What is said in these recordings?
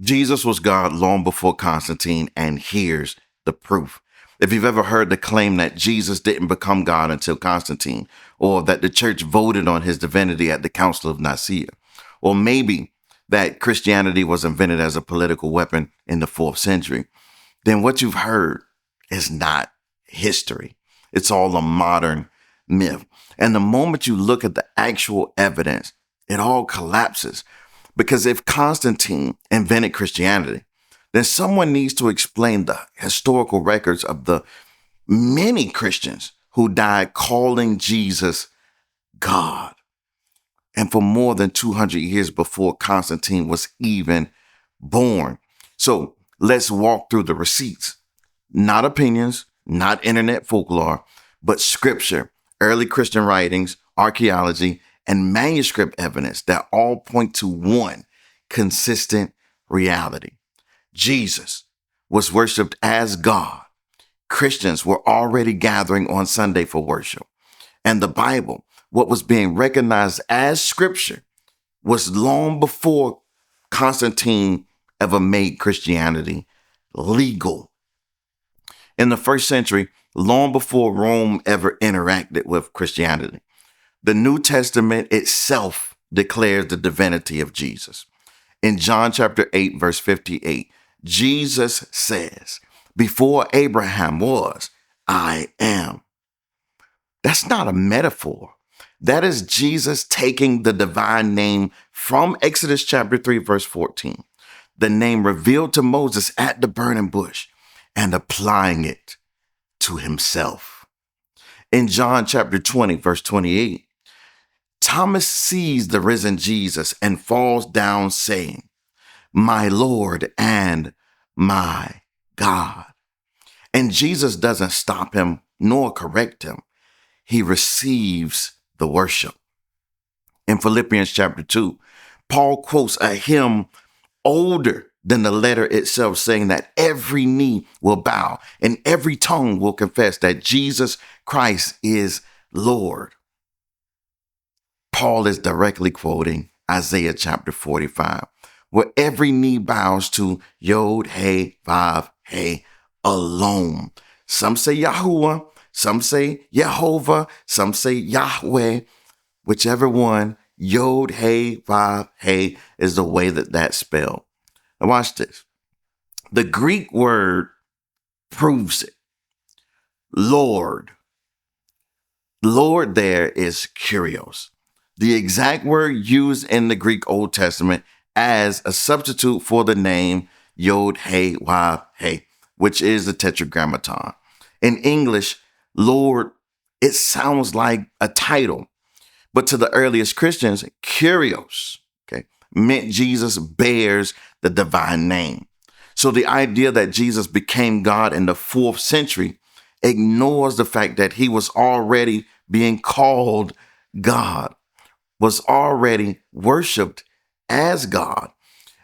Jesus was God long before Constantine, and here's the proof. If you've ever heard the claim that Jesus didn't become God until Constantine, or that the church voted on his divinity at the Council of Nicaea, or maybe that Christianity was invented as a political weapon in the 4th century, then what you've heard is not history. It's all a modern myth. And the moment you look at the actual evidence, it all collapses. Because if Constantine invented Christianity, then someone needs to explain the historical records of the many Christians who died calling Jesus God. And for more than 200 years before Constantine was even born. So let's walk through the receipts. Not opinions, not internet folklore, but scripture, early Christian writings, archaeology, and manuscript evidence that all point to one consistent reality. Jesus was worshiped as God. Christians were already gathering on Sunday for worship. And the Bible, what was being recognized as scripture, was long before Constantine ever made Christianity legal. In the 1st century, long before Rome ever interacted with Christianity, the New Testament itself declares the divinity of Jesus. In John chapter 8, verse 58, Jesus says, "Before Abraham was, I am." That's not a metaphor. That is Jesus taking the divine name from Exodus chapter 3, verse 14, the name revealed to Moses at the burning bush, and applying it to himself. In John chapter 20, verse 28, Thomas sees the risen Jesus and falls down saying, "My Lord and my God." And Jesus doesn't stop him nor correct him. He receives the worship. In Philippians chapter 2, Paul quotes a hymn older than the letter itself, saying that every knee will bow and every tongue will confess that Jesus Christ is Lord. Paul is directly quoting Isaiah chapter 45, where every knee bows to YHWH alone. Some say Yahuwah, some say Jehovah, some say Yahweh. Whichever one, YHWH is the way that that's spelled. Now watch this. The Greek word proves it. Lord. Lord there is Kurios, the exact word used in the Greek Old Testament as a substitute for the name YHWH, which is the tetragrammaton. In English, Lord, it sounds like a title, but to the earliest Christians, Kurios, meant Jesus bears the divine name. So the idea that Jesus became God in the 4th century ignores the fact that he was already being called God, was already worshiped as God,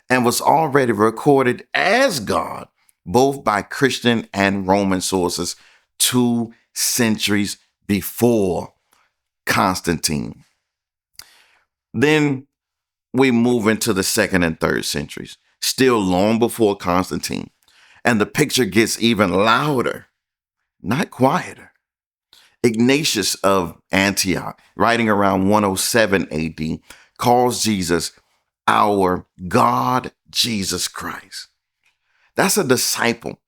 and was already recorded as God, both by Christian and Roman sources 2 centuries before Constantine. Then we move into the 2nd and 3rd centuries, still long before Constantine, and the picture gets even louder, not quieter. Ignatius of Antioch, writing around 107 AD, calls Jesus our God Jesus Christ. That's a disciple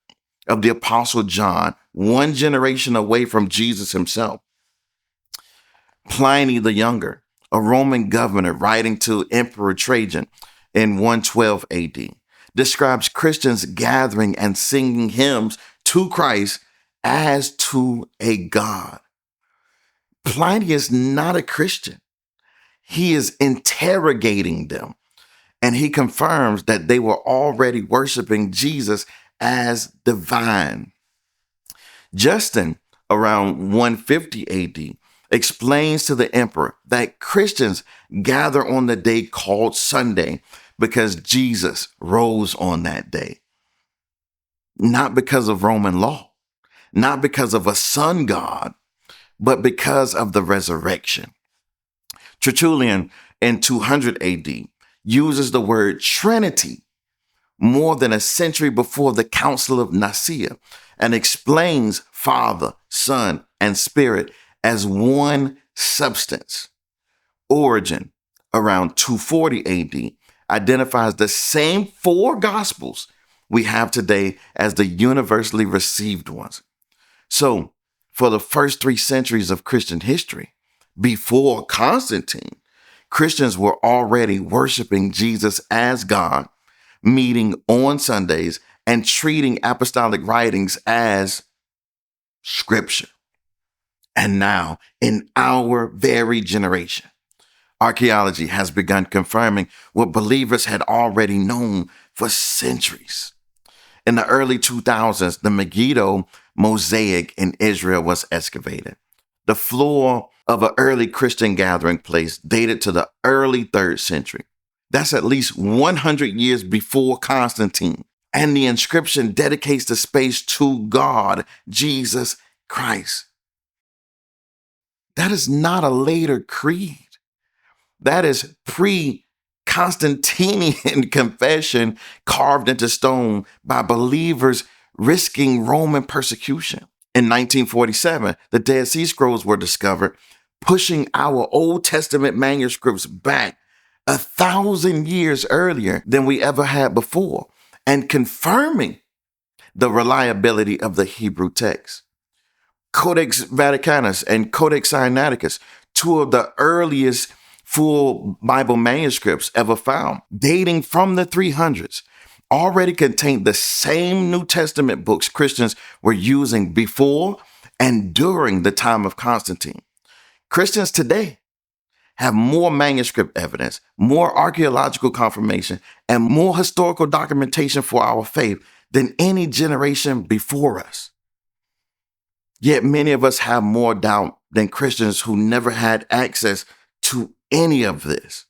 of the Apostle John, one generation away from Jesus himself. Pliny the Younger, a Roman governor writing to Emperor Trajan in 112 AD, describes Christians gathering and singing hymns to Christ as to a God. Pliny is not a Christian. He is interrogating them, and he confirms that they were already worshiping Jesus as divine. Justin, around 150 AD, explains to the emperor that Christians gather on the day called Sunday because Jesus rose on that day. Not because of Roman law, not because of a sun god, but because of the resurrection. Tertullian in 200 AD uses the word Trinity more than a century before the Council of Nicaea and explains Father, Son, and Spirit as one substance. Origen, around 240 AD, identifies the same four gospels we have today as the universally received ones. So, for the first 3 centuries of Christian history, before Constantine, Christians were already worshiping Jesus as God, meeting on Sundays, and treating apostolic writings as scripture. And now, in our very generation, archaeology has begun confirming what believers had already known for centuries. In the early 2000s, the Megiddo Mosaic in Israel was excavated. The floor of an early Christian gathering place dated to the early 3rd century. That's at least 100 years before Constantine. And the inscription dedicates the space to God, Jesus Christ. That is not a later creed. That is pre-Constantinian confession carved into stone by believers risking Roman persecution. In 1947, the Dead Sea Scrolls were discovered, pushing our Old Testament manuscripts back 1,000 years earlier than we ever had before, and confirming the reliability of the Hebrew text. Codex Vaticanus and Codex Sinaiticus, 2 of the earliest full Bible manuscripts ever found, dating from the 300s, already contained the same New Testament books Christians were using before and during the time of Constantine. Christians today have more manuscript evidence, more archaeological confirmation, and more historical documentation for our faith than any generation before us. Yet many of us have more doubt than Christians who never had access to any of this.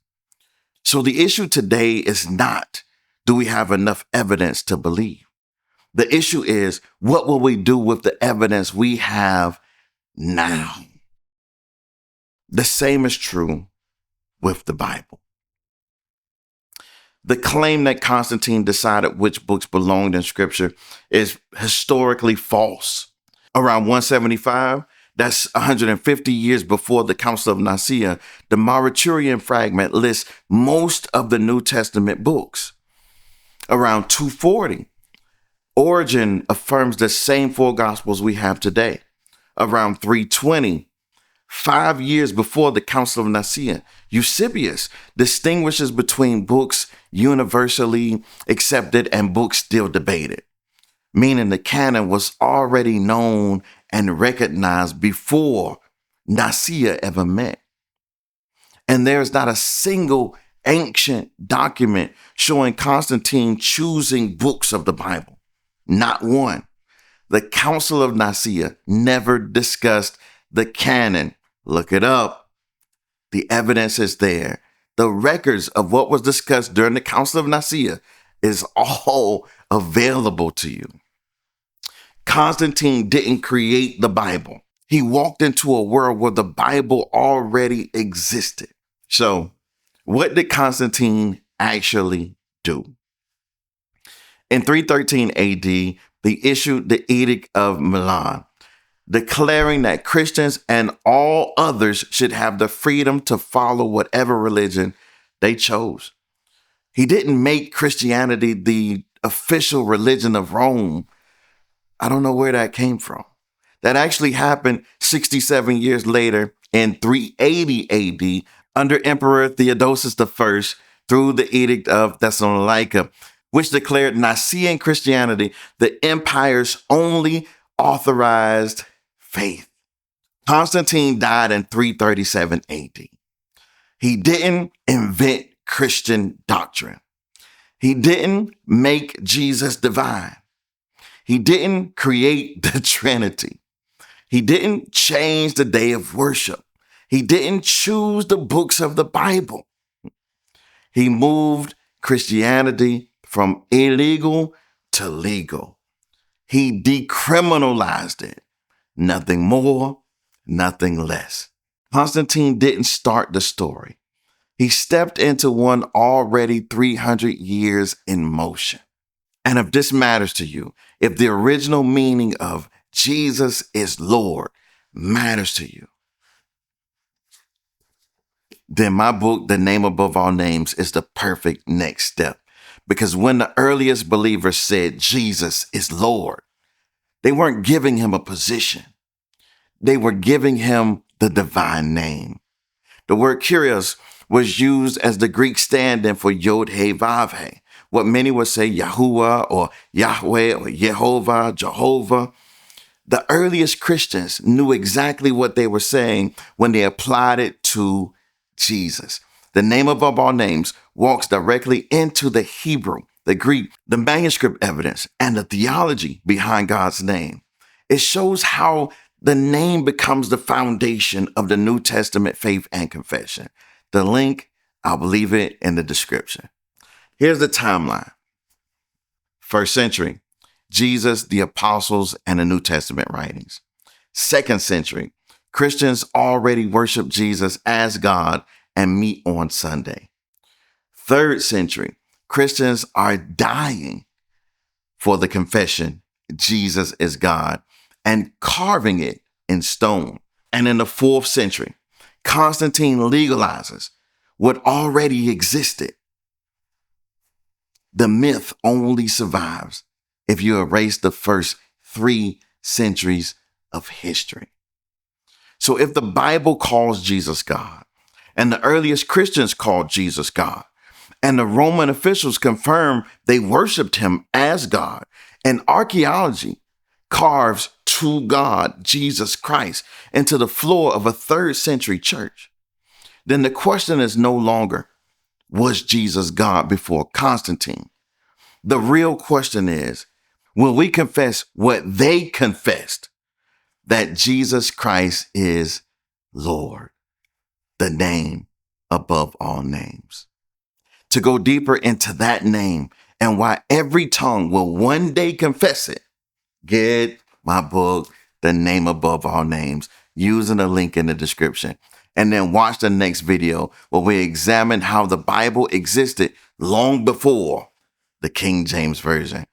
So the issue today is not, do we have enough evidence to believe? The issue is, what will we do with the evidence we have now? The same is true with the Bible. The claim that Constantine decided which books belonged in Scripture is historically false. Around 175, that's 150 years before the Council of Nicaea, the Mauriturean fragment lists most of the New Testament books. Around 240, Origen affirms the same 4 gospels we have today. Around 320, 5 years before the Council of Nicaea, Eusebius distinguishes between books universally accepted and books still debated, meaning the canon was already known and recognized before Nicaea ever met. And there's not a single ancient document showing Constantine choosing books of the Bible. Not one. The Council of Nicaea never discussed the canon. Look it up. The evidence is there. The records of what was discussed during the Council of Nicaea is all available to you. Constantine didn't create the Bible. He walked into a world where the Bible already existed. So, what did Constantine actually do? In 313 AD, he issued the Edict of Milan, declaring that Christians and all others should have the freedom to follow whatever religion they chose. He didn't make Christianity the official religion of Rome. I don't know where that came from. That actually happened 67 years later in 380 AD under Emperor Theodosius I through the Edict of Thessalonica, which declared Nicene Christianity the empire's only authorized faith. Constantine died in 337 AD. He didn't invent Christian doctrine. He didn't make Jesus divine. He didn't create the Trinity. He didn't change the day of worship. He didn't choose the books of the Bible. He moved Christianity from illegal to legal. He decriminalized it. Nothing more, nothing less. Constantine didn't start the story. He stepped into one already 300 years in motion. And if this matters to you, if the original meaning of Jesus is Lord matters to you, then my book, The Name Above All Names, is the perfect next step. Because when the earliest believers said Jesus is Lord, they weren't giving him a position. They were giving him the divine name. The word Kurious was used as the Greek stand-in for YHWH, what many would say Yahuwah or Yahweh or Yehovah, Jehovah. The earliest Christians knew exactly what they were saying when they applied it to Jesus. The name above all names walks directly into the Hebrew, the Greek, the manuscript evidence, and the theology behind God's name. It shows how the name becomes the foundation of the New Testament faith and confession. The link, I'll leave it in the description. Here's the timeline. First century, Jesus, the apostles, and the New Testament writings. Second century, Christians already worship Jesus as God and meet on Sunday. Third century, Christians are dying for the confession, Jesus is God, and carving it in stone. And in the fourth century, Constantine legalizes what already existed. The myth only survives if you erase the first 3 centuries of history. So if the Bible calls Jesus God, and the earliest Christians called Jesus God, and the Roman officials confirm they worshiped him as God, and archaeology carves to God, Jesus Christ, into the floor of a 3rd century church, then the question is no longer, was Jesus God before Constantine? The real question is, will we confess what they confessed, that Jesus Christ is Lord, the name above all names? To go deeper into that name and why every tongue will one day confess it, get my book, The Name Above All Names, using the link in the description. And then watch the next video where we examine how the Bible existed long before the King James Version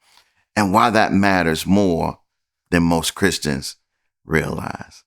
and why that matters more than most Christians realize.